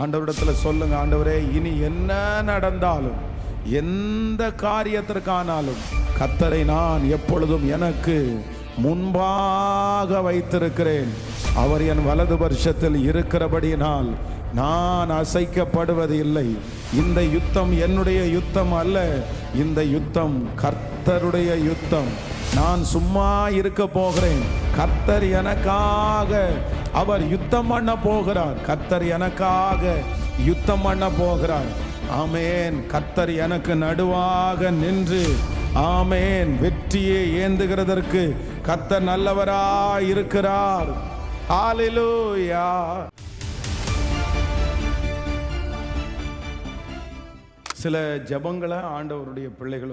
ஆண்டவரிடத்துல சொல்லுங்க, ஆண்டவரே இனி என்ன நடந்தாலும் எந்த காரியத்திற்கானாலும் கர்த்தரை நான் எப்பொழுதும் எனக்கு முன்பாக வைத்திருக்கிறேன். அவர் என் வலது பட்சத்தில் இருக்கிறபடியினால் நான் அசைக்கப்படுவது இல்லை. இந்த யுத்தம் என்னுடைய யுத்தம் அல்ல, இந்த யுத்தம் கர்த்தருடைய யுத்தம். நான் சும்மா இருக்க போகிறேன். கர்த்தர் எனக்காக அவர் யுத்தம் பண்ண போகிறார். கர்த்தர் எனக்காக யுத்தம் பண்ண போகிறார். ஆமேன். கர்த்தர் எனக்கு நடுவாக நின்று ஆமேன் வெற்றியை ஏந்துகிறதற்கு கர்த்தர் நல்லவராய் இருக்கிறார். ஹல்லேலூயா. சில ஜெபங்களை ஆண்டவருடைய பிள்ளைகள்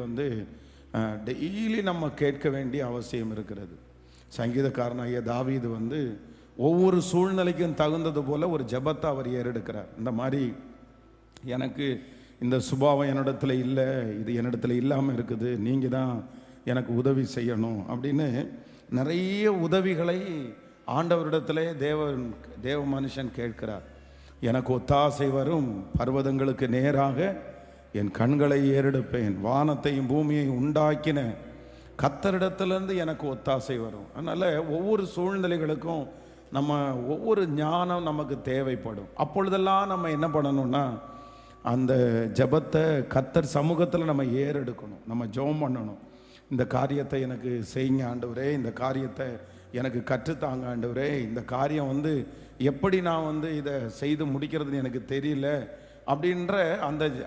டெய்லி நம்ம கேட்க வேண்டிய அவசியம் இருக்கிறது. சங்கீதக்காரனாகிய தாவீது ஒவ்வொரு சூழ்நிலைக்கும் தகுந்தது போல ஒரு ஜெபத்தை அவர் ஏறெடுக்கிறார். இந்த மாதிரி எனக்கு இந்த சுபாவம் என்னிடத்துல இல்லை, இது என்னிடத்துல இல்லாமல் இருக்குது, நீங்கள் தான் எனக்கு உதவி செய்யணும் அப்படின்னு நிறைய உதவிகளை ஆண்டவரிடத்துல தேவ மனுஷன் கேட்கிறார். எனக்கு ஒத்தாசை வரும் பர்வதங்களுக்கு நேராக என் கண்களை ஏறெடுப்பேன். வானத்தையும் பூமியையும் உண்டாக்கின கர்த்தரிடத்திலிருந்து எனக்கு ஒத்தாசை வரும். அதனால் ஒவ்வொரு சூழ்நிலைகளுக்கும் நம்ம ஒவ்வொரு ஞானம் நமக்கு தேவைப்படும். அப்பொழுதெல்லாம் நம்ம என்ன பண்ணணும்னா அந்த ஜெபத்தை கர்த்தர் சமூகத்தில் நம்ம ஏறெடுக்கணும். நம்ம ஜெபம் பண்ணணும். இந்த காரியத்தை எனக்கு செய்யுங்க ஆண்டவரே, இந்த காரியத்தை எனக்கு கற்றுத்தாங்க ஆண்டவரே, இந்த காரியம் எப்படி நான் இதை செய்து முடிக்கிறதுன்னு எனக்கு தெரியல அப்படின்ற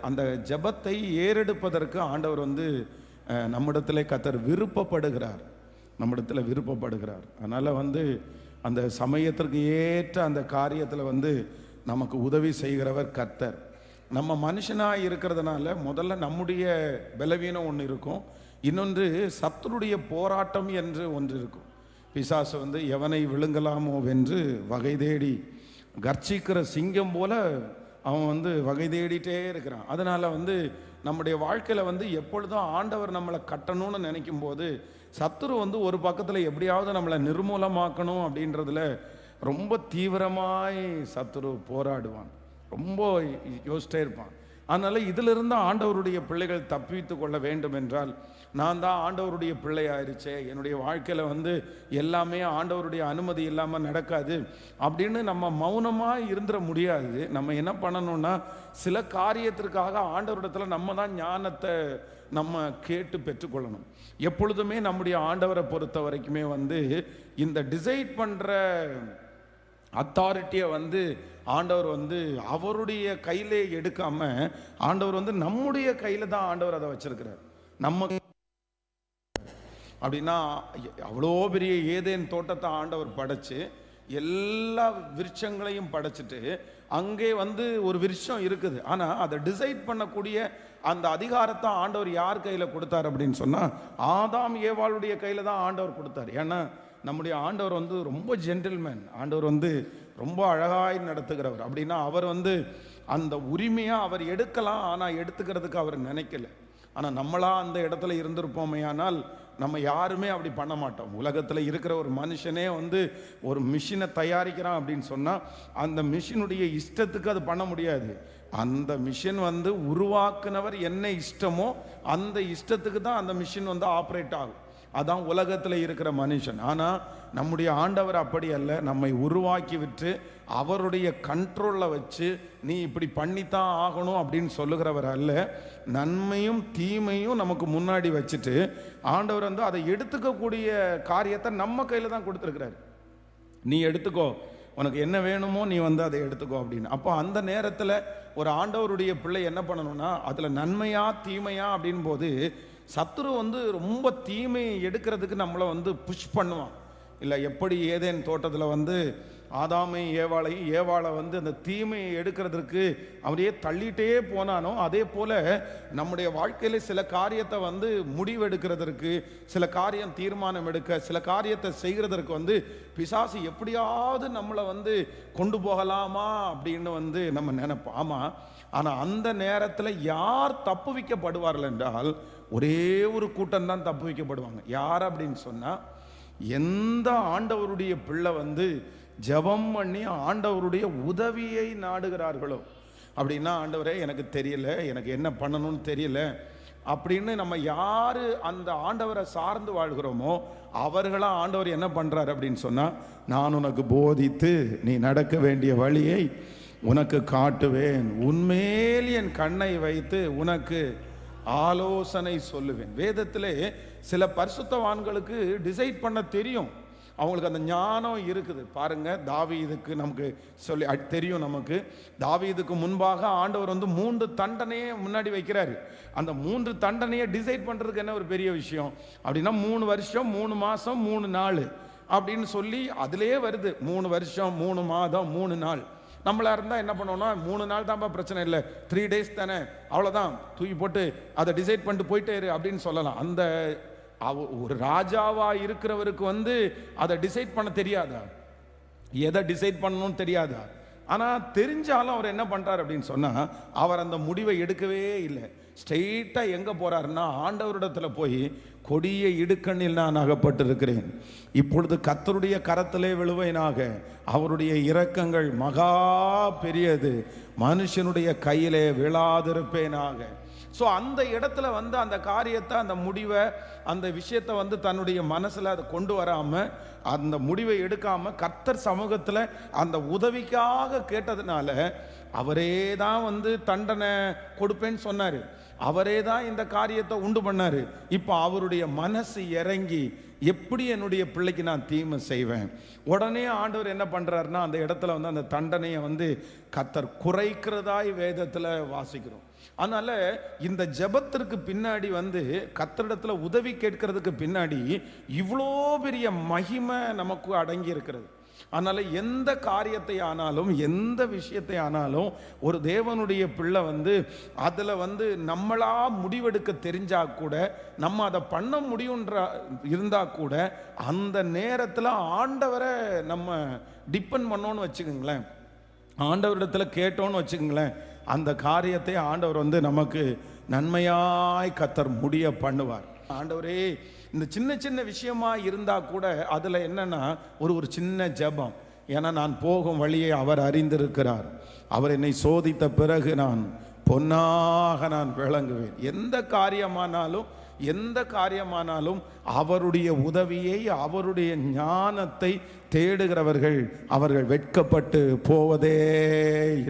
அந்த ஜெபத்தை ஏறெடுப்பதற்கு ஆண்டவர் நம்மிடத்திலே கர்த்தர் விருப்பப்படுகிறார். நம்மிடத்தில் விருப்பப்படுகிறார். அதனால் அந்த சமயத்திற்கு ஏற்ற அந்த காரியத்தில் நமக்கு உதவி செய்கிறவர் கர்த்தர். நம்ம மனுஷனாக இருக்கிறதுனால முதல்ல நம்முடைய பலவீனம் ஒன்று இருக்கும், இன்னொன்று சத்துருடைய போராட்டம் என்று ஒன்று இருக்கும். பிசாசு எவனை விழுங்கலாமோ வென்று வகை தேடி கர்ச்சிக்கிற சிங்கம் போல அவன் வகை தேடிட்டே இருக்கிறான். அதனால் நம்முடைய வாழ்க்கையில் எப்பொழுதும் ஆண்டவர் நம்மளை கட்டணும்னு நினைக்கும் போது சத்துரு ஒரு பக்கத்தில் எப்படியாவது நம்மளை நிர்மூலமாக்கணும் அப்படின்றதுல ரொம்ப தீவிரமாய் சத்துரு போராடுவான், ரொம்ப யோசிச்சிட்டே இருப்பான். அதனால் இதிலிருந்து ஆண்டவருடைய பிள்ளைகள் தப்பித்து கொள்ள வேண்டும் என்றால், நான் தான் ஆண்டவருடைய பிள்ளை ஆயிடுச்சே, என்னுடைய வாழ்க்கையில் எல்லாமே ஆண்டவருடைய அனுமதி இல்லாமல் நடக்காது அப்படின்னு நம்ம மௌனமாக இருந்துட முடியாது. நம்ம என்ன பண்ணணும்னா சில காரியத்திற்காக ஆண்டவரிடத்தில் நம்ம தான் ஞானத்தை நம்ம கேட்டு பெற்றுக்கொள்ளணும். எப்பொழுதுமே நம்முடைய ஆண்டவரை பொறுத்த வரைக்குமே இந்த டிசைட் பண்ணுற அத்தாரிட்டியை ஆண்டவர் அவருடைய கையிலே எடுக்காம ஆண்டவர் நம்முடைய கையில தான் ஆண்டவர் அதை வச்சிருக்கிறார். நம்ம அப்படின்னா அவ்வளோ பெரிய ஏதேன் தோட்டத்தை ஆண்டவர் படைச்சு எல்லா விருட்சங்களையும் படைச்சிட்டு அங்கே ஒரு விருட்சம் இருக்குது. ஆனால் அதை டிசைட் பண்ணக்கூடிய அந்த அதிகாரத்தை ஆண்டவர் யார் கையில் கொடுத்தார் அப்படின்னு சொன்னால் ஆதாம் ஏவாளுடைய கையில் தான் ஆண்டவர் கொடுத்தார். ஏன்னா நம்முடைய ஆண்டவர் ரொம்ப ஜென்டில்மேன். ஆண்டவர் ரொம்ப அழகாய் நடத்துகிறவர். அப்படின்னா அவர் அந்த உரிமையாக அவர் எடுக்கலாம், ஆனால் எடுத்துக்கிறதுக்கு அவர் நினைக்கல. ஆனால் நம்மளா அந்த இடத்துல இருந்திருப்போமே, ஆனால் நம்ம யாருமே அப்படி பண்ண மாட்டோம். உலகத்தில் இருக்கிற ஒரு மனுஷனே ஒரு மிஷினை தயாரிக்கிறான் அப்படின்னு சொன்னால் அந்த மிஷினுடைய இஷ்டத்துக்கு அது பண்ண முடியாது. அந்த மிஷின் உருவாக்குனவர் என்ன இஷ்டமோ அந்த இஷ்டத்துக்கு தான் அந்த மிஷின் ஆப்ரேட் ஆகும். அதான் உலகத்தில் இருக்கிற மனுஷன். ஆனால் நம்முடைய ஆண்டவர் அப்படி அல்ல. நம்மை உருவாக்கி விட்டு அவருடைய கண்ட்ரோலில் வச்சு நீ இப்படி பண்ணித்தான் ஆகணும் அப்படின்னு சொல்லுகிறவர் அல்ல. நன்மையும் தீமையும் நமக்கு முன்னாடி வச்சுட்டு ஆண்டவர் அதை எடுத்துக்கக்கூடிய காரியத்தை நம்ம கையில் தான் கொடுத்துருக்கிறார். நீ எடுத்துக்கோ, உனக்கு என்ன வேணுமோ நீ அதை எடுத்துக்கோ அப்படின்னு. அப்போ அந்த நேரத்தில் ஒரு ஆண்டவருடைய பிள்ளை என்ன பண்ணணும்னா அதில் நன்மையா தீமையா அப்படின் போது சத்துரு ரொம்ப தீமையை எடுக்கிறதுக்கு நம்மளை புஷ் பண்ணுவான். இல்லை எப்படி ஏதேன் தோட்டத்தில் ஆதாமை ஏவாளை அந்த தீமையை எடுக்கிறதுக்கு அவரையே தள்ளிட்டே போனானோ, அதே போல் நம்முடைய வாழ்க்கையில் சில காரியத்தை முடிவெடுக்கிறதற்கு, சில காரியம் தீர்மானம் எடுக்க, சில காரியத்தை செய்கிறதற்கு பிசாசு எப்படியாவது நம்மளை கொண்டு போகலாமா அப்படின்னு நம்ம நினைப்போம். ஆமாம், ஆனால் அந்த நேரத்தில் யார் தப்பு வைக்கப்படுவார்கள் என்றால் ஒரே ஒரு கூட்டம் தான் தப்பு வைக்கப்படுவாங்க. யார் அப்படின்னு சொன்னால் எந்த ஆண்டவருடைய பிள்ளை ஜெபம் பண்ணி ஆண்டவருடைய உதவியை நாடுகிறார்களோ. அப்படின்னா, ஆண்டவரே எனக்கு தெரியல, எனக்கு என்ன பண்ணணும்னு தெரியல அப்படின்னு நம்ம யாரு அந்த ஆண்டவரை சார்ந்து வாழ்கிறோமோ அவர்களா ஆண்டவர் என்ன பண்றாரு அப்படின்னு சொன்னா, நான் உனக்கு போதித்து நீ நடக்க வேண்டிய வழியை உனக்கு காட்டுவேன், உன்மேல் என் கண்ணை வைத்து உனக்கு ஆலோசனை சொல்லுவேன். வேதத்திலே சில பரிசுத்தவான்களுக்கு டிசைட் பண்ண தெரியும், அவங்களுக்கு அந்த ஞானம் இருக்குது. பாருங்க, தாவீதுக்கு நமக்கு சொல்லி தெரியும். நமக்கு தாவீதுக்கு முன்பாக ஆண்டவர் 3 தண்டனையை முன்னாடி வைக்கிறாரு. அந்த 3 தண்டனையை டிசைட் பண்றதுக்கு என்ன ஒரு பெரிய விஷயம் அப்படின்னா, 3 வருஷம் 3 மாசம் 3 நாள் அப்படின்னு சொல்லி அதிலே வருது. 3 வருஷம் 3 மாதம் 3 நாள். நம்மளா இருந்தால் என்ன பண்ணுவோம்னா, 3 நாள் தான்ப்பா, பிரச்சனை இல்லை, 3 days தானே, அவ்வளோதான், தூக்கி போட்டு அதை டிசைட் பண்ணிட்டு போயிட்டே இரு அப்படின்னு சொல்லலாம். அந்த ஒரு ராஜாவா இருக்கிறவருக்கு அதை டிசைட் பண்ண தெரியாதா, எதை டிசைட் பண்ணணும்னு தெரியாதா? ஆனால் தெரிஞ்சாலும் அவர் என்ன பண்றாரு அப்படின்னு சொன்னா, அவர் அந்த முடிவை எடுக்கவே இல்லை. ஸ்ட்ரெயிட்டா எங்க போறாருன்னா, ஆண்டவரிடத்துல போய், கொடிய இடுக்கண்ணில் நான் அகப்பட்டிருக்கிறேன், இப்பொழுது கர்த்தருடைய கரத்திலே விழுவேனாக, அவருடைய இரக்கங்கள் மகா பெரியது, மனுஷனுடைய கையிலே விழாதிருப்பேனாக. ஸோ அந்த இடத்துல அந்த காரியத்தை, அந்த முடிவை, அந்த விஷயத்தை தன்னுடைய மனசில் அதை கொண்டு வராமல், அந்த முடிவை எடுக்காமல் கர்த்தர் சமூகத்தில் அந்த உதவிக்காக கேட்டதுனால அவரே தான் தண்டனை கொடுப்பேன்னு சொன்னார், அவரே தான் இந்த காரியத்தை உண்டு பண்ணார். இப்போ அவருடைய மனசு இறங்கி, எப்படி என்னுடைய பிள்ளைக்கு நான் தீமை செய்வேன்? உடனே ஆண்டவர் என்ன பண்றாருன்னா, அந்த இடத்துல அந்த தண்டனையை கர்த்தர் குறைக்கிறதாய் வேதத்தில் வாசிக்கிறோம். அதனால இந்த ஜெபத்திற்கு பின்னாடி கர்த்தரிடத்துல உதவி கேட்கறதுக்கு பின்னாடி இவ்வளோ பெரிய மகிமை நமக்கு அடங்கி இருக்கிறது. அதனால எந்த காரியத்தை ஆனாலும், எந்த விஷயத்தை ஆனாலும், ஒரு தேவனுடைய பிள்ளை அதுல நம்மளா முடிவெடுக்க தெரிஞ்சா கூட, நம்ம அதை பண்ண முடியுன்ற இருந்தா கூட, அந்த நேரத்தில் ஆண்டவரை நம்ம டிபெண்ட் பண்ணோன்னு வச்சுக்கோங்களேன், ஆண்டவரிடத்துல கேட்டோன்னு வச்சுக்கோங்களேன், அந்த காரியத்தை ஆண்டவர் நமக்கு நன்மையாய் கர்த்தர் முடிய பண்ணுவார். ஆண்டவரே, இந்த சின்ன சின்ன விஷயமா இருந்தா கூட அதுல என்னன்னா ஒரு சின்ன ஜெபம், ஏன்னா நான் போகும் வழியை அவர் அறிந்திருக்கிறார், அவர் என்னை சோதித்த பிறகு நான் பொன்னாக நான் விளங்குவேன். எந்த காரியமானாலும் அவருடைய உதவியை, அவருடைய ஞானத்தை தேடுகிறவர்கள் அவர்கள் வெட்கப்பட்டு போவதே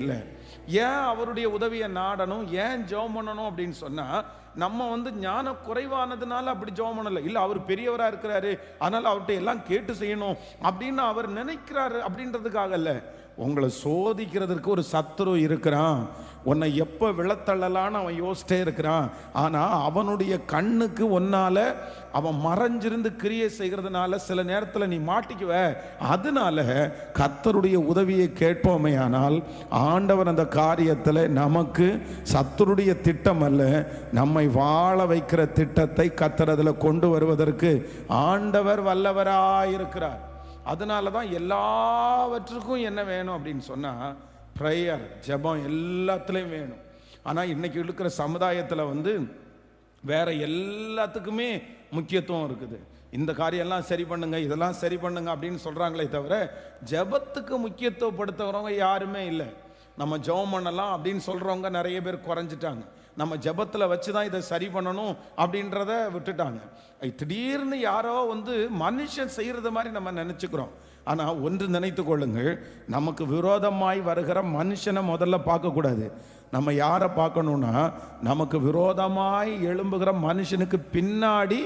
இல்லை. ஏன் அவருடைய உதவியை நாடணும், ஏன் ஜெபம் பண்ணணும் அப்படின்னு சொன்னா, நம்ம ஞான குறைவானதுனால அப்படி ஜெபம் பண்ணல, இல்ல அவர் பெரியவரா இருக்கிறாரு அதனால அவர்கிட்ட எல்லாம் கேட்டு செய்யணும் அப்படின்னு அவர் நினைக்கிறாரு அப்படின்றதுக்காக இல்ல. உங்களை சோதிக்கிறதுக்கு ஒரு சத்துரு இருக்கிறான், உன்னை எப்போ விழத்தள்ளலான்னு அவன் யோசிச்சிட்டே இருக்கிறான். ஆனால் அவனுடைய கண்ணுக்கு ஒன்னால அவன் மறைஞ்சிருந்து கிரியை செய்கிறதுனால சில நேரத்தில் நீ மாட்டிக்குவ. அதனால கர்த்தருடைய உதவியை கேட்போமே, ஆனால் ஆண்டவர் அந்த காரியத்தில் நமக்கு சத்துருடைய திட்டம் அல்ல, நம்மை வாழ வைக்கிற திட்டத்தை கர்த்தர் அதில் கொண்டு வருவதற்கு ஆண்டவர் வல்லவராயிருக்கிறார். அதனால தான் எல்லாவற்றுக்கும் என்ன வேணும் அப்படின்னு சொன்னால், ப்ரேயர், ஜெபம் எல்லாத்துலேயும் வேணும். ஆனால் இன்னைக்கு இருக்கிற சமுதாயத்தில் வேற எல்லாத்துக்குமே முக்கியத்துவம் இருக்குது. இந்த காரியம்லாம் சரி பண்ணுங்க, இதெல்லாம் சரி பண்ணுங்க அப்படின்னு சொல்கிறாங்களே தவிர, ஜெபத்துக்கு முக்கியத்துவப்படுத்துகிறவங்க யாருமே இல்லை. நம்ம ஜெபம் பண்ணலாம் அப்படின்னு சொல்கிறவங்க நிறைய பேர் குறைஞ்சிட்டாங்க. நம்ம ஜெபத்தில் வச்சு தான் இதை சரி பண்ணணும் அப்படின்றத விட்டுட்டாங்க. திடீர்னு யாரோ மனுஷன் செய்கிறது மாதிரி நம்ம நினச்சிக்கிறோம். ஆனால் ஒன்று நினைத்து கொள்ளுங்கள், நமக்கு விரோதமாய் வருகிற மனுஷனை முதல்ல பார்க்கக்கூடாது. நம்ம யாரை பார்க்கணும்னா, நமக்கு விரோதமாய் எழும்புகிற மனுஷனுக்கு பின்னாடி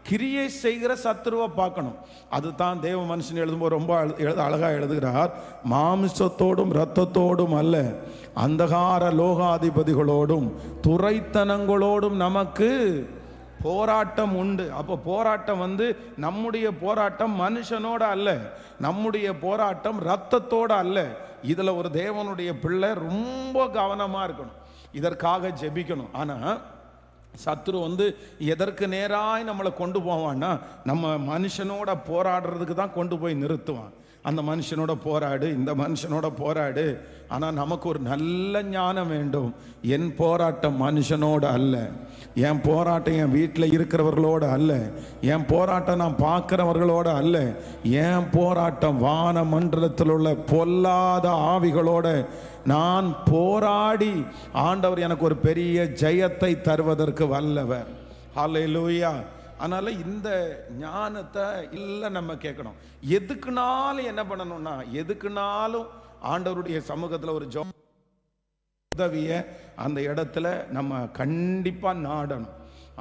கிரியை செய்கிற சத்துருவை பார்க்கணும். அதுதான் தேவ மனுஷன் எழுதும்போது ரொம்ப அழகாக எழுதுகிறார், மாமிசத்தோடும் இரத்தத்தோடும் அல்ல, அந்தகார லோகாதிபதிகளோடும் துரைத்தனங்களோடும் நமக்கு போராட்டம் உண்டு. அப்போ போராட்டம் நம்முடைய போராட்டம் மனுஷனோட அல்ல, நம்முடைய போராட்டம் இரத்தத்தோட அல்ல. இதுல ஒரு தேவனுடைய பிள்ளை ரொம்ப கவனமா இருக்கணும், இதற்காக ஜெபிக்கணும். ஆனா சத்துரு எதற்கு நேராய் நம்மளை கொண்டு போவான்னா, நம்ம மனுஷனோட போராடுறதுக்கு தான் கொண்டு போய் நிறுத்துவான். அந்த மனுஷனோட போராடு, இந்த மனுஷனோட போராடு. ஆனால் நமக்கு ஒரு நல்ல ஞானம் வேண்டும். என் போராட்டம் மனுஷனோட அல்ல, என் போராட்டம் என் வீட்டில் இருக்கிறவர்களோட அல்ல, என் போராட்டம் நான் பார்க்குறவர்களோட அல்ல, என் போராட்டம் வான மண்டலத்தில் உள்ள பொல்லாத ஆவிகளோட நான் போராடி ஆண்டவர் எனக்கு ஒரு பெரிய ஜெயத்தை தருவதற்கு வல்லவர். ஹல்லேலூயா. அதனால இந்த ஞானத்தை இல்லை நம்ம கேட்கணும். எதுக்குனாலும் என்ன பண்ணணும்னா, எதுக்குனாலும் ஆண்டவருடைய சமூகத்தில் ஒரு உதவியை அந்த இடத்துல நம்ம கண்டிப்பா நாடணும்.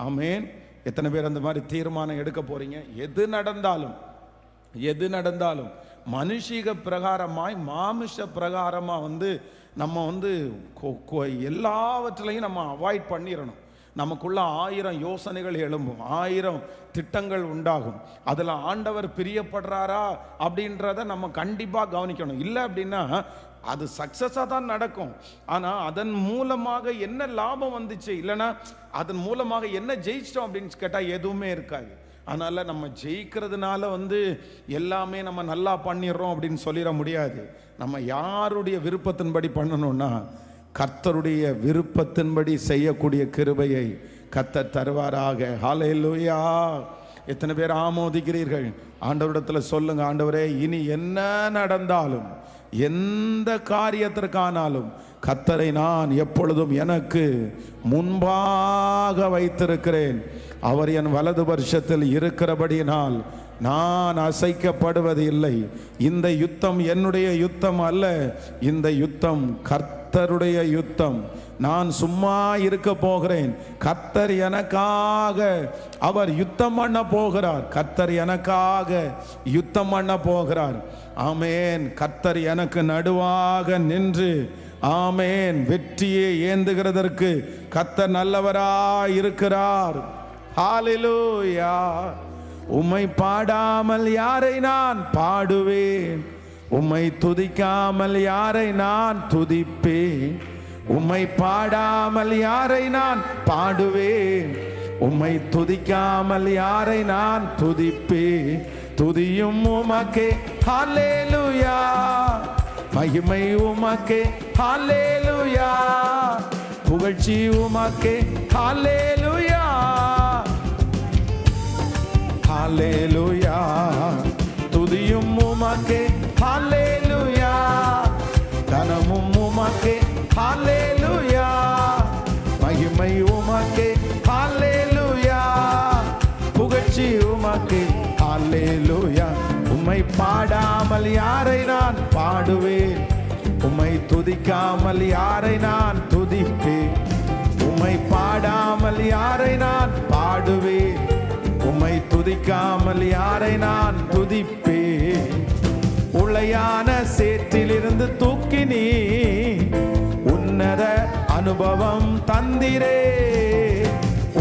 ஆமேன். எத்தனை பேர் அந்த மாதிரி தீர்மானம் எடுக்க போறீங்க? எது நடந்தாலும் மனுஷிக பிரகாரமாய் மாமிஷ பிரகாரமா நம்ம எல்லாவற்றிலையும் நம்ம அவாய்ட் பண்ணிடணும். நமக்குள்ள 1000 யோசனைகள் எழும்பும், 1000 திட்டங்கள் உண்டாகும். அதில் ஆண்டவர் பிரியப்படுறாரா அப்படின்றத நம்ம கண்டிப்பாக கவனிக்கணும். இல்லை அப்படின்னா அது சக்ஸஸாக தான் நடக்கும். ஆனால் அதன் மூலமாக என்ன லாபம் வந்துச்சு, இல்லைன்னா அதன் மூலமாக என்ன ஜெயிச்சிட்டோம் அப்படின்னு கேட்டால் எதுவுமே இருக்காது. அதனால் நம்ம ஜெயிக்கிறதுனால எல்லாமே நம்ம நல்லா பண்ணிடுறோம் அப்படின்னு சொல்லிட முடியாது. நம்ம யாருடைய விருப்பத்தின்படி பண்ணணும்னா கர்த்தருடைய விருப்பத்தின்படி செய்யக்கூடிய கிருபையை கர்த்தர் தருவாராக. ஹல்லேலூயா. எத்தனை பேர் ஆமோதிக்கிறீர்கள்? ஆண்டவரிடத்தில் சொல்லுங்க, ஆண்டவரே இனி என்ன நடந்தாலும் எந்த காரியத்திற்கானாலும் கர்த்தரை நான் எப்பொழுதும் எனக்கு முன்பாக வைத்திருக்கிறேன். அவர் என் வலது வருஷத்தில் இருக்கிறபடியினால் நான் அசைக்கப்படுவது இல்லை. இந்த யுத்தம் என்னுடைய யுத்தம் அல்ல, இந்த யுத்தம் கர்த்தருடைய யுத்தம். நான் சும்மா இருக்க போகிறேன். கர்த்தர் எனக்காக அவர் யுத்தம் பண்ண போகிறார். கர்த்தர் எனக்காக யுத்தம் பண்ண போகிறார். ஆமேன். கர்த்தர் எனக்கு நடுவாக நின்று ஆமேன் வெற்றியை ஏந்துகிறதற்கு கர்த்தர் நல்லவராய் இருக்கிறார். ஹல்லேலூயா. உம்மை பாடாமல் யாரை நான் பாடுவேன், உம்மை துதிக்காமல் யாரை நான் துதிப்பேன். உம்மை பாடாமல் யாரை நான் பாடுவேன், உம்மை துதிக்காமல் யாரை நான் துதிப்பேன். துதியும் உமக்கே ஹல்லேலூயா, மகிமை உமக்கே ஹல்லேலூயா, புகழ்ச்சி உமக்கே ஹல்லேலூயா. ஹல்லேலூயா. துதியும் உமக்கே ஹல்லேலூயா, கனமும் உமக்கே ஹல்லேலூயா, மகிமை உமக்கே ஹல்லேலூயா, புகழ்ச்சி உமக்கே ஹல்லேலூயா. உம்மை பாடாமல் யாரை நான் பாடுவேன், உம்மை துதிக்காமல் யாரை நான் துதிப்பேன். உம்மை பாடாமல் யாரை நான் பாடுவேன், உம்மை துதிக்காமல் யாரை நான் துதிப்பேன். உளையான சேற்றிலிருந்து தூக்கினீ உன்னத அனுபவம் தந்திரே.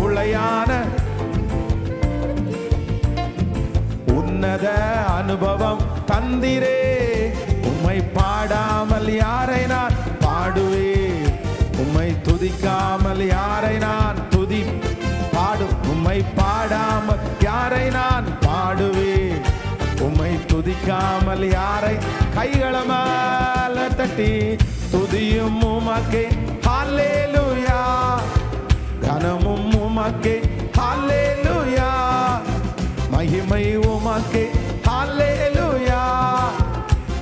உளையான உன்னத அனுபவம் தந்திரே. உம்மை பாடாமல் யாரை நான் பாடுவேன், உம்மை துதிக்காமல் யாரை நான் பாடும். உம்மை பாடாமல் யாரை நான் பாடுவேன், உம்மை துதிக்காமல் யாரை. கைகள மேல தட்டி துதியும் உமக்கே ஹல்லேலூயா, கனமும் உமக்கே ஹல்லேலூயா, மகிமை உமக்கே ஹல்லேலூயா,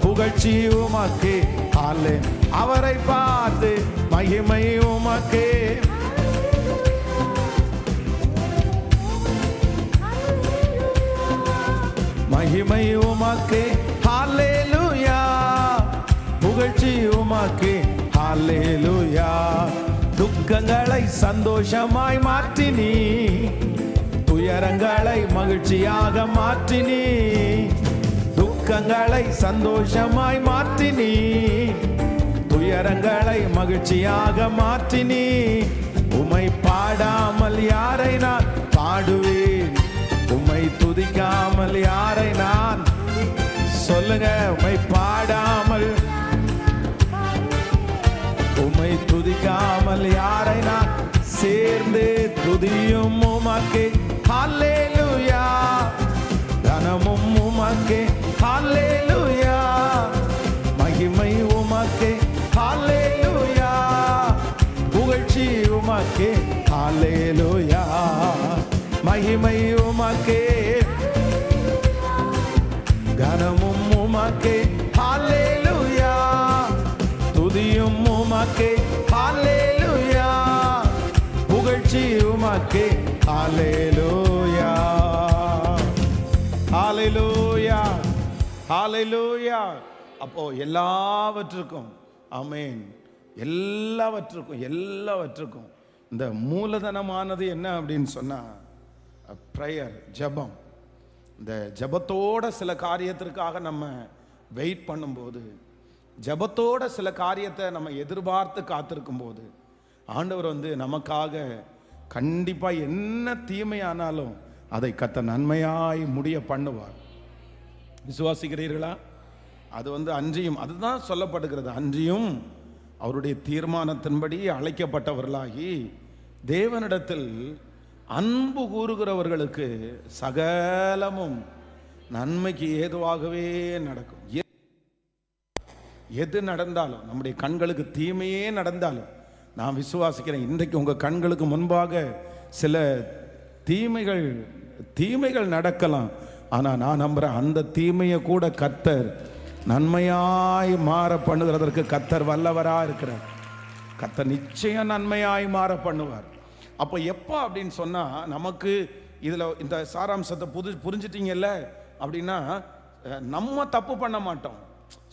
புகழ்ச்சி உமக்கே ஹல்லே. அவரை பார்த்து மகிமை உமக்கே, மகிமை உமக்கே ஹல்லேலூயா, புகழ்ச்சி உமக்கே ஹல்லேலூயா. துக்கங்களை சந்தோஷமாய் மாற்றினீ, துயரங்களை மகிழ்ச்சியாக மாற்றினீ. துக்கங்களை சந்தோஷமாய் மாற்றினீ, துயரங்களை மகிழ்ச்சியாக மாற்றினீ. உம்மை பாடாமல் யாரை நான் பாடுவேன், உம்மை துதிக்காமல் யாரை நான். சொல்லுங்க, உம்மை பாடாமல் உம்மை துதிக்காமல் யாரை நான். சேர்ந்து துதியும் உமக்கே ஹல்லேலூயா, கனமும் உமக்கே ஹல்லேலூயா, உமக்கே ஹல்லேலூயா, மகிமை உமக்கே, கனமும் உமக்கே ஹல்லேலூயா, துதியும் உமக்கே ஹல்லேலூயா, புகழ்ச்சி உமக்கே ஹல்லேலூயா, ஹல்லேலூயா, ஹல்லேலூயா. அப்போ எல்லாவற்றுக்கும் ஆமென், எல்லாவற்றுக்கும் இந்த மூலதனமானது என்ன அப்படின்னு சொன்னா ப்ரேயர், ஜெபம். இந்த ஜெபத்தோட சில காரியத்திற்காக நம்ம வெயிட் பண்ணும்போது, ஜெபத்தோட சில காரியத்தை நம்ம எதிர்பார்த்து காத்திருக்கும் போது, ஆண்டவர் நமக்காக கண்டிப்பா என்ன தீமையானாலும் அதை கர்த்தர் நன்மையாய் முடிய பண்ணுவார். விசுவாசிக்கிறீர்களா? அது அன்றியும் அதுதான் சொல்லப்படுகிறது. அன்றியும் அவருடைய தீர்மானத்தின்படி அழைக்கப்பட்டவர்களாகி தேவனிடத்தில் அன்பு கூறுகிறவர்களுக்கு சகலமும் நன்மைக்கு ஏதுவாகவே நடக்கும். எது நடந்தாலும், நம்முடைய கண்களுக்கு தீமையே நடந்தாலும், நான் விசுவாசிக்கிறேன் இன்றைக்கு உங்க கண்களுக்கு முன்பாக சில தீமைகள் நடக்கலாம். ஆனா நான் நம்புறேன் அந்த தீமையை கூட கர்த்தர் நன்மையாய் மாற பண்ணுகிறதற்கு கர்த்தர் வல்லவரா இருக்கிறார். கர்த்தர் நிச்சயம் நன்மையாய் மாற பண்ணுவார். அப்போ எப்போ அப்படின்னு சொன்னா, நமக்கு இதுல இந்த சாராம்சத்தை புரிஞ்சிட்டீங்கல்ல அப்படின்னா, நம்ம தப்பு பண்ண மாட்டோம்,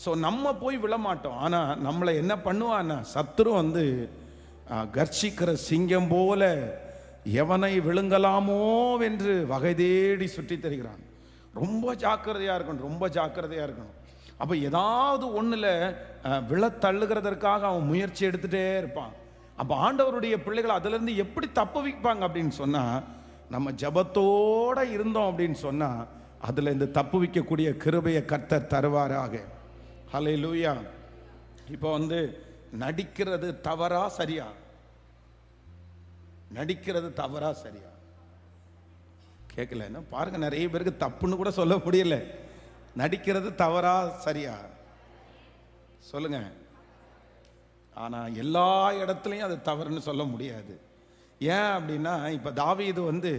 ஸோ நம்ம போய் விழ மாட்டோம். ஆனா நம்மளை என்ன பண்ணுவான்னா, சத்துரு கர்ச்சிக்கிற சிங்கம் போல எவனை விழுங்கலாமோ என்று வகை தேடி சுற்றி தருகிறான். ரொம்ப ஜாக்கிரதையா இருக்கணும். அப்ப ஏதாவது ஒண்ணுல விழ தள்ளுகிறதற்காக அவன் முயற்சி எடுத்துட்டே இருப்பான். அப்ப ஆண்டவருடைய பிள்ளைகள் அதுல இருந்து எப்படி தப்புவிப்பாங்க அப்படின்னு சொன்னா, நம்ம ஜெபத்தோட இருந்தோம் அப்படின்னு சொன்னா அதுல இருந்து தப்புவிக்கக்கூடிய கிருபையை கர்த்தர் தருவாராக. ஹல்லேலூயா. இப்போ நடிக்கிறது தவறா சரியா? நடிக்கிறது தவறா சரியா? கேட்கல பாருங்க, நிறைய பேருக்கு தப்புன்னு கூட சொல்ல முடியல. நடிக்கிறது தவறா சரியா சொல்லுங்க. ஆனா எல்லா இடத்துலையும் அது தவறுன்னு சொல்ல முடியாது. ஏன் அப்படின்னா, இப்ப தாவீது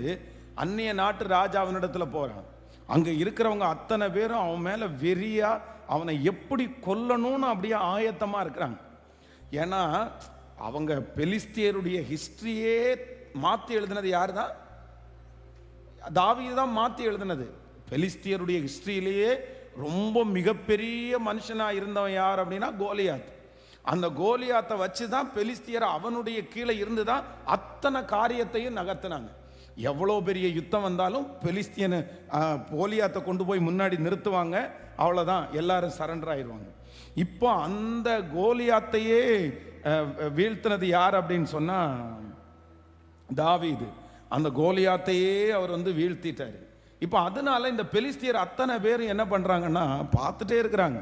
அந்நிய நாட்டு ராஜாவினிடத்துல போறான். அங்க இருக்கிறவங்க அத்தனை பேரும் அவன் மேல வெறியா அவனை எப்படி கொல்லணும்னு அப்படியே ஆயத்தமா இருக்கிறாங்க. ஏன்னா அவங்க பெலிஸ்தியருடைய ஹிஸ்டரியே மாத்தி எழுதினது யாரு தான்? தாவீது தான் மாத்தி எழுதினது. பெலிஸ்தியருடைய ஹிஸ்டரியிலேயே ரொம்ப மிகப்பெரிய மனுஷனா இருந்தவன் யார் அப்படின்னா கோலியாத். அந்த கோலியாத்தை வச்சு தான் பெலிஸ்தியர் அவனுடைய கீழே இருந்து தான் அத்தனை காரியத்தையும் நகர்த்தினாங்க. எவ்வளோ பெரிய யுத்தம் வந்தாலும் பெலிஸ்தியனை கோலியாத்தை கொண்டு போய் முன்னாடி நிறுத்துவாங்க, அவ்வளோதான், எல்லாரும் சரண்டர் ஆயிடுவாங்க. இப்போ அந்த கோலியாத்தையே வீழ்த்தினது யார் அப்படின்னு சொன்னா தாவீது. அந்த கோலியாத்தையே அவர் வீழ்த்திட்டாரு. இப்போ அதனால இந்த பெலிஸ்தியர் அத்தனை பேரும் என்ன பண்றாங்கன்னா பார்த்துட்டே இருக்கிறாங்க,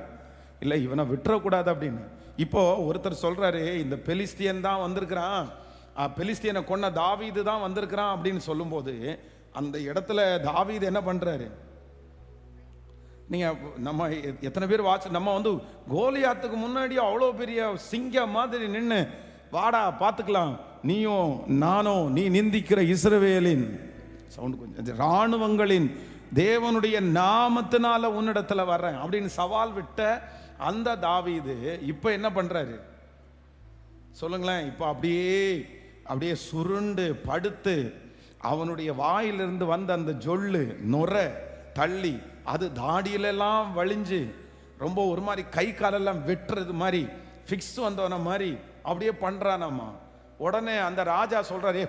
இல்லை இவனை விட்டுறக்கூடாது அப்படின்னு. இப்போ ஒருத்தர் சொல்றாரு, இந்த பெலிஸ்தியன் தான் வந்திருக்கிறான், பெலிஸ்தியனை கொன்ன தாவீது தான் வந்திருக்கிறான் அப்படின்னு சொல்லும்போது, அந்த இடத்துல தாவீது என்ன பண்றாரு? நீங்க நம்ம எத்தனை பேர் நம்ம கோலியாத்துக்கு முன்னாடி அவ்வளோ பெரிய சிங்கம் மாதிரி நின்று, வாடா பார்த்துக்கலாம், நீயும் நானும், நீ நிந்திக்கிற இஸ்ரவேலின் சவுண்ட் கொஞ்சம் இராணுவங்களின் தேவனுடைய நாமத்தினால உன்னிடத்துல வர்றேன் அப்படின்னு சவால் விட்ட அந்த தாவீது இப்ப என்ன பண்றாரு சொல்லுங்களேன்? இப்ப அப்படியே சுருண்டு படுத்து அவனுடைய வாயிலிருந்து வந்த அந்த ஜொல்லு நுர தள்ளி அது தாடியிலெல்லாம் வழிஞ்சு ரொம்ப ஒரு மாதிரி கை காலெல்லாம் வெட்டுறது மாதிரி ஃபிக்ஸ் வந்தவன மாதிரி அப்படியே பண்றானாமா. உடனே அந்த ராஜா சொல்றாரு,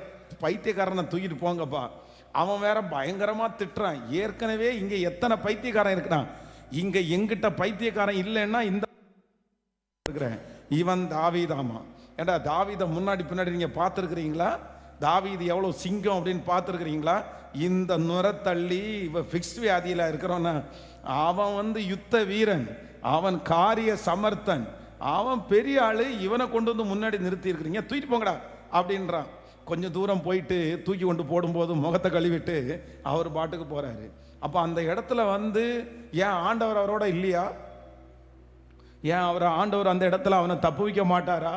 பைத்தியக்காரனை தூக்கிட்டு போங்கப்பா. அவன் வேற பயங்கரமா திட்டுறான். ஏற்கனவே இங்க எத்தனை பைத்தியக்காரன் இருக்கிறான், இங்க எங்கிட்ட பைத்தியக்காரன் இல்லைன்னா இந்த இவன் தாவீதாமா. ஏண்டா தாவீத முன்னாடி பின்னாடி நீங்க பார்த்துருக்கிறீங்களா? தாவீது எவ்வளவு சிங்கம் அப்படின்னு பார்த்துருக்கிறீங்களா? இந்த நுரத்தள்ளி இவ ஃபிக்ஸ் வியாதியில இருக்கிறோன்னா, அவன் யுத்த வீரன், அவன் காரிய சமர்த்தன், அவன் பெரிய ஆளு, இவனை கொண்டு முன்னாடி நிறுத்தி இருக்கிறீங்க, தூக்கிட்டு போங்கடா அப்படின்றான். கொஞ்சம் தூரம் போயிட்டு தூக்கி கொண்டு போடும்போது முகத்தை கழுவிட்டு அவர் பாட்டுக்கு போறாரு. அப்ப அந்த இடத்துல ஏன் ஆண்டவர் அவரோட இல்லையா? ஏன் ஆண்டவர் அந்த இடத்துல அவனை தப்புவிக்க மாட்டாரா?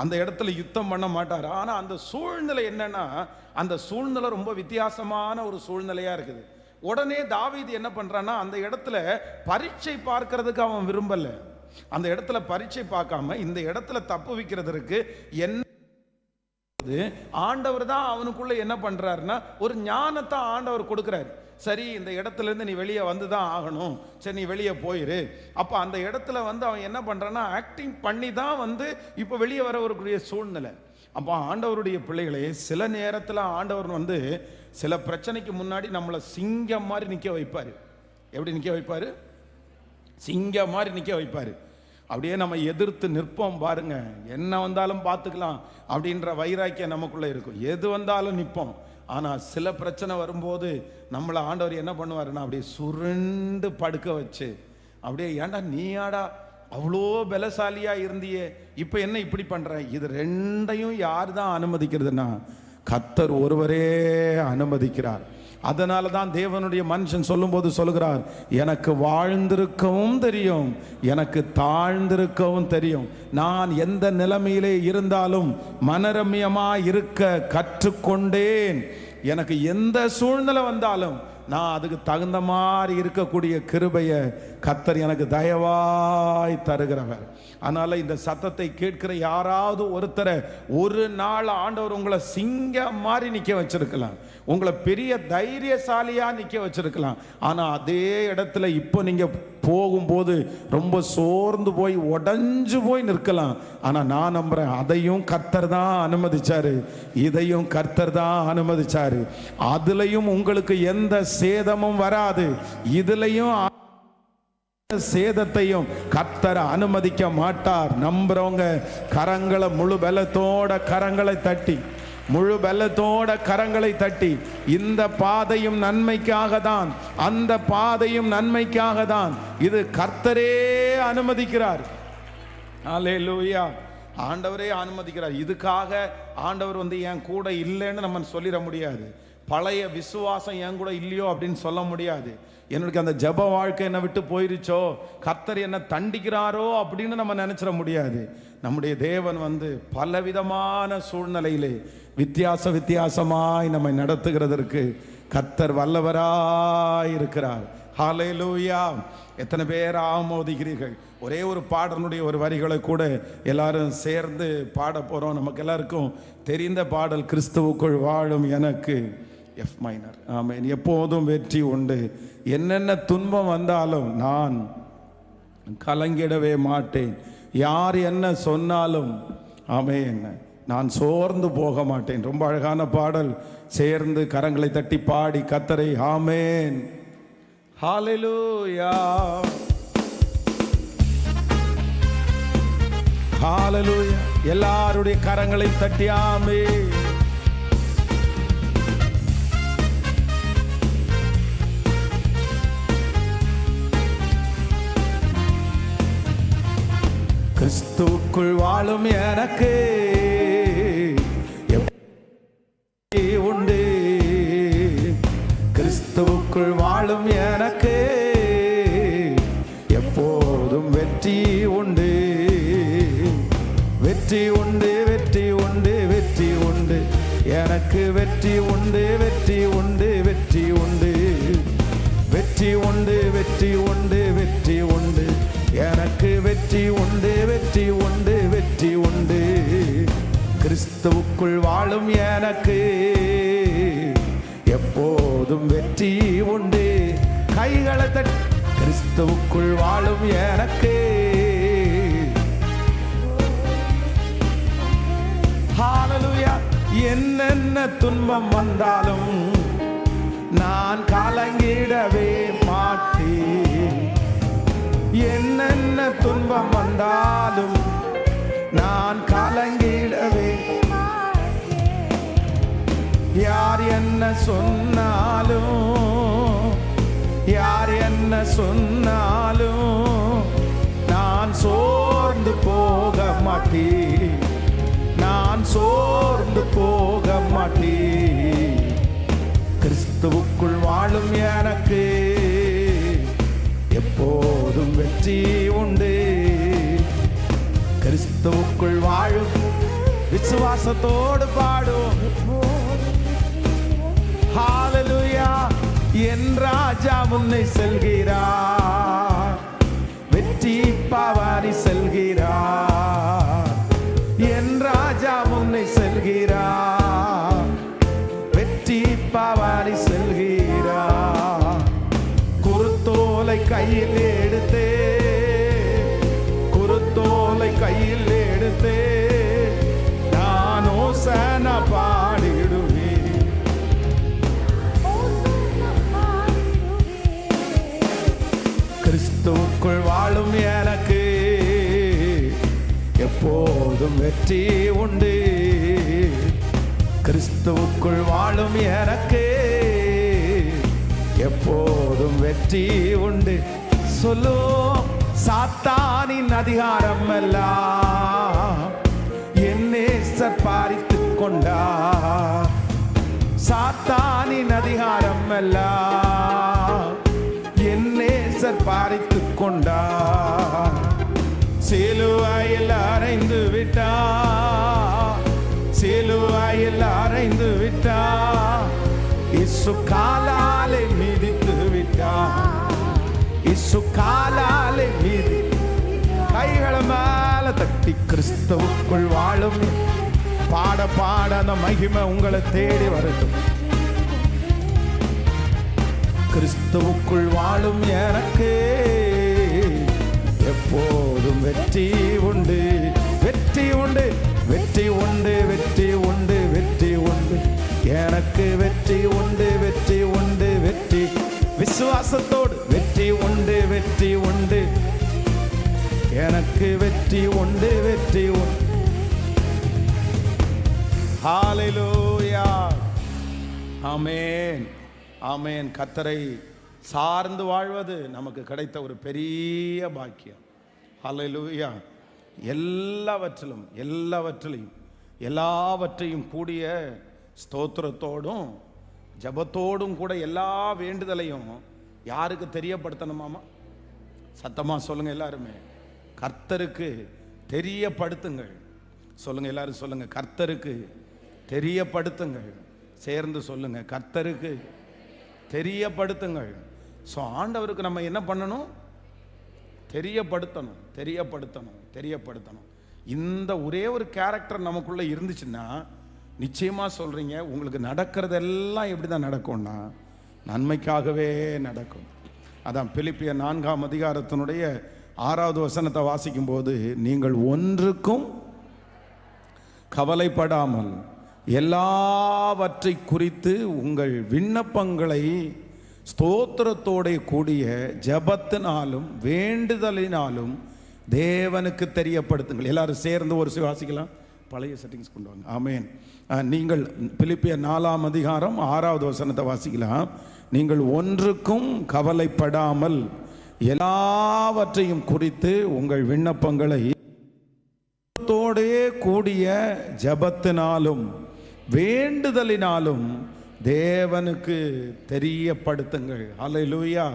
அந்த இடத்துல யுத்தம் பண்ண மாட்டார். ஆனால் அந்த சூழ்நிலை என்னன்னா, அந்த சூழ்நிலை ரொம்ப வித்தியாசமான ஒரு சூழ்நிலையா இருக்குது. உடனே தாவீது என்ன பண்றான்னா, அந்த இடத்துல பரீட்சை பார்க்கறதுக்கு அவன் விரும்பல. அந்த இடத்துல பரீட்சை பார்க்காம இந்த இடத்துல தப்பு வைக்கிறதுக்கு என்ன ஆண்டவர் தான் அவனுக்குள்ள என்ன பண்றாருன்னா, ஒரு ஞானத்தை ஆண்டவர் கொடுக்கிறாரு. சரி, இந்த இடத்துல இருந்து நீ வெளியே வந்து தான் ஆகணும், சரி நீ வெளியே போயிரு. அப்ப அந்த இடத்துல அவன் என்ன பண்றான்னா, ஆக்டிங் பண்ணி தான் இப்ப வெளியே வர ஒரு சூழ்நிலை. அப்போ ஆண்டவருடைய பிள்ளைகளே, சில நேரத்தில் ஆண்டவர் சில பிரச்சனைக்கு முன்னாடி நம்மளை சிங்கம் மாதிரி நிற்க வைப்பார். எப்படி நிற்க வைப்பார்? சிங்கம் மாதிரி நிற்க வைப்பார். அப்படியே நம்ம எதிர்த்து நிற்போம் பாருங்க. என்ன வந்தாலும் பார்த்துக்கலாம் அப்படின்ற வைராக்கியம் நமக்குள்ளே இருக்கும். எது வந்தாலும் நிற்போம். ஆனால் சில பிரச்சனை வரும்போது நம்மளை ஆண்டவர் என்ன பண்ணுவாருன்னா, அப்படியே சுருண்டு படுக்க வச்சு, அப்படியே ஏண்டா நீயாடா அவ்வளோ பலசாலியா இருந்தியே, இப்போ என்ன இப்படி பண்ற? இது ரெண்டையும் யார் தான் அனுமதிக்கிறதுனா, கர்த்தர் ஒருவரே அனுமதிக்கிறார். அதனால தான் தேவனுடைய மனுஷன் சொல்லும்போது சொல்லுகிறார், எனக்கு வாழ்ந்திருக்கவும் தெரியும், எனக்கு தாழ்ந்திருக்கவும் தெரியும். நான் எந்த நிலைமையிலே இருந்தாலும் மனரம்யமா இருக்க கற்றுக்கொண்டேன். எனக்கு எந்த சூழ்நிலை வந்தாலும் நான் அதுக்கு தகுந்த மாதிரி இருக்கக்கூடிய கிருபையை கர்த்தர் எனக்கு தயவாய் தருகிறவர். அதனால இந்த சத்தத்தை கேட்கிற யாராவது ஒருத்தரை ஒரு நாள் ஆண்டவர் உங்களை சிங்கம் மாதிரி நிற்க வச்சிருக்கலாம், உங்களை பெரிய தைரியசாலியா நிற்க வச்சிருக்கலாம். ஆனால் அதே இடத்துல இப்போ நீங்க போகும்போது ரொம்ப சோர்ந்து போய் உடஞ்சு போய் நிற்கலாம். ஆனால் நான் நம்புறேன், அதையும் கர்த்தர் தான் அனுமதிச்சாரு, இதையும் கர்த்தர் தான் அனுமதிச்சாரு. அதுலயும் உங்களுக்கு எந்த சேதமும் வராது, இதுலயும் சேதத்தையும் கர்த்தர் அனுமதிக்க மாட்டார். நம்புறவங்க கரங்களை முழு பலத்தோட கரங்களை தட்டி, முழு பலத்தோட கரங்களை தட்டி, இந்த பாதையும் நன்மைக்காக தான், அந்த பாதையும் நன்மைக்காக தான், இது கர்த்தரே அனுமதிக்கிறார். அல்லேலூயா. ஆண்டவரே அனுமதிக்கிறார். இதுக்காக ஆண்டவர் என் கூட இல்லைன்னு நம்ம சொல்லிட முடியாது. பழைய விசுவாசம் என் கூட இல்லையோ அப்படின்னு சொல்ல முடியாது. என்னுடைய அந்த ஜப வாழ்க்கை என்னை விட்டு போயிருச்சோ, கர்த்தர் என்ன தண்டிக்கிறாரோ அப்படின்னு நம்ம நினைச்சிட முடியாது. நம்முடைய தேவன் பலவிதமான சூழ்நிலையிலே வித்தியாசமாய் நம்மை நடத்துகிறதற்கு கர்த்தர் வல்லவராய் இருக்கிறார். ஹல்லேலூயா. எத்தனை பேர் ஆமோதிக்கிறீர்கள்? ஒரே ஒரு பாடலுடைய ஒரு வரிகளை கூட எல்லாரும் சேர்ந்து பாட போறோம். நமக்கு எல்லாருக்கும் தெரிந்த பாடல், கிறிஸ்துவுக்குள் வாழும் எனக்கு, எஃப் மைனர். ஆமென். எப்போதும் வெற்றி உண்டு, என்னென்ன துன்பம் வந்தாலும் நான் கலங்கிடவே மாட்டேன், யார் என்ன சொன்னாலும் ஆமென், நான் சோர்ந்து போக மாட்டேன். ரொம்ப அழகான பாடல். சேர்ந்து கரங்களை தட்டி பாடி கர்த்தரை ஆமென், ஹல்லேலூயா, ஹல்லேலூயா. எல்லாருடைய கரங்களை தட்டி ஆமென். கிறிஸ்துவுக்குள் வாழும் எனக்கு உண்டு, கிறிஸ்துவுக்குள் வாழும் எனக்கு எப்போதும் வெற்றி உண்டு, வெற்றி உண்டு, வெற்றி உண்டு, வெற்றி உண்டு, எனக்கு வெற்றி உண்டு, வெற்றி உண்டு, வெற்றி உண்டு, வெற்றி உண்டு, வெற்றி உண்டு, வெற்றி உண்டு, எனக்கு வெற்றி உண்டு, வெற்றி உண்டு, வெற்றி உண்டு, கிறிஸ்துவுக்குள் வாழும் எனக்கு எப்போதும் வெற்றி உண்டு. கைகளை தட்டி, கிறிஸ்துவுக்குள் வாழும் எனக்கு, ஹல்லேலூயா. என்னென்ன துன்பம் வந்தாலும் நான் கலங்கிடவே மாட்டேன், என்னென்ன துன்பம் வந்தாலும் நான் கலங்கிடவே, யார் என்ன சொன்னாலும், யார் என்ன சொன்னாலும் நான் சோர்ந்து போக மாட்டேன், நான் சோர்ந்து போக மாட்டேன். கிறிஸ்துவுக்குள் வாழும் எனக்கு எப்போதும் வெற்றி உண்டு, கிறிஸ்துவுக்குள் வாழும் விசுவாசத்தோடு பாடும். ஹalleluya. என் ராஜா முன்னே செல்கிறார், வெற்றி பாவாரி செல்கிறார். என் ராஜா முன்னே செல்கிறார், வெற்றி பாவாரி செல்கிறார். குருத்தோலை கையில் எடுத்தே, குருத்தோலை கையில் எடுத்தே நான் ஓசனா பாடிடுவேன். கிறிஸ்துவுக்குள் வாழும் எனக்கு எப்போதும் வெற்றி உண்டு. கிறிஸ்துவுக்குள் வாழும் எனக்கு எப்போதும் வெற்றி உண்டு. சொல்லு, சாத்தானின் அதிகாரம் எல்லாம் என் நேசர் பறித்துக் கொண்டார். சாத்தானின் அதிகாரம் எல்லாம் என் நேசர் பறித்துக் கொண்டார். சிலுவையில் அறைந்து விட்டார், சிலுவையில் அறைந்து விட்டார். இயேசு காலாலே மிதித்து விட்டார், இயேசு காலாலே மிதி. கைகளை மேல தட்டி கிறிஸ்துவுக்குள் வாழும். பாட பாட அந்த மகிமை உங்களை தேடி வரட்டும். கிறிஸ்துவுக்குள் வாழும் எனக்கு எப்போதும் வெற்றி உண்டு, வெற்றி உண்டு, வெற்றி உண்டு, வெற்றி உண்டு, வெற்றி உண்டு. எனக்கு வெற்றி உண்டு, வெற்றி உண்டு, வெற்றி. விசுவாசத்தோடு வெற்றி உண்டு, வெற்றி உண்டு. எனக்கு வெற்றி உண்டு, வெற்றி உண்டு. ஹalleluya. ஆமென், ஆமென். கர்த்தரை சார்ந்து வாழ்வது நமக்கு கிடைத்த ஒரு பெரிய பாக்கியம். ஹல்லேலூயா. எல்லாவற்றிலும் எல்லாவற்றையும் கூடிய ஸ்தோத்திரத்தோடும் ஜபத்தோடும் கூட எல்லா வேண்டுதலையும் யாருக்கு தெரியப்படுத்தணுமாமா? சத்தமா சொல்லுங்க எல்லாருமே. கர்த்தருக்கு தெரியப்படுத்துங்கள். சொல்லுங்க எல்லாரும், சொல்லுங்க கர்த்தருக்கு தெரியப்படுத்துங்கள். சேர்ந்து சொல்லுங்க, கர்த்தருக்கு தெரியப்படுத்துங்கள். ஸோ ஆண்டவருக்கு நம்ம என்ன பண்ணணும்? தெரியப்படுத்தணும், தெரியப்படுத்தணும், தெரியப்படுத்தணும். இந்த ஒரே ஒரு கேரக்டர் நமக்குள்ளே இருந்துச்சுன்னா நிச்சயமாக சொல்கிறீங்க, உங்களுக்கு நடக்கிறதெல்லாம் எப்படி தான் நடக்கும்னா நன்மைக்காகவே நடக்கும். அதான் பிலிப்பியர் 4ஆம் அதிகாரத்தினுடைய 6வது வசனத்தை வாசிக்கும் போது, நீங்கள் ஒன்றுக்கும் கவலைப்படாமல் எல்லாவற்றை குறித்து உங்கள் விண்ணப்பங்களை ஸ்தோத்திரத்தோட கூடிய ஜபத்தினாலும் வேண்டுதலினாலும் தேவனுக்கு தெரியப்படுத்துங்கள். எல்லாரும் சேர்ந்து ஒரு வாசிக்கலாம். பழைய செட்டிங்ஸ் கொண்டு வாங்க. ஆமென். நீங்கள் பிலிப்பியர் 4ஆம் அதிகாரம் 6வது வசனத்தை வாசிக்கலாம். நீங்கள் ஒன்றுக்கும் கவலைப்படாமல் எல்லாவற்றையும் குறித்து உங்கள் விண்ணப்பங்களை தோடே கூடிய ஜபத்தினாலும் வேண்டுதலினாலும் தேவனுக்கு தெரியப்படுத்துங்கள். ஹல்லேலூயா.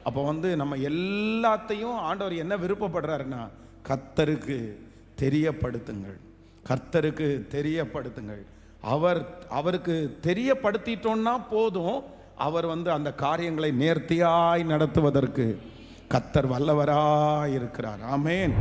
அப்போ நம்ம எல்லாத்தையும் ஆண்டவர் என்ன விருப்பப்படுறாருன்னா, கர்த்தருக்கு தெரியப்படுத்துங்கள், கர்த்தருக்கு தெரியப்படுத்துங்கள். அவருக்கு தெரியப்படுத்திட்டோன்னா போதும், அவர் அந்த காரியங்களை நேர்த்தியாய் நடத்துவதற்கு கர்த்தர் வல்லவராய் இருக்கிறார். ஆமென்.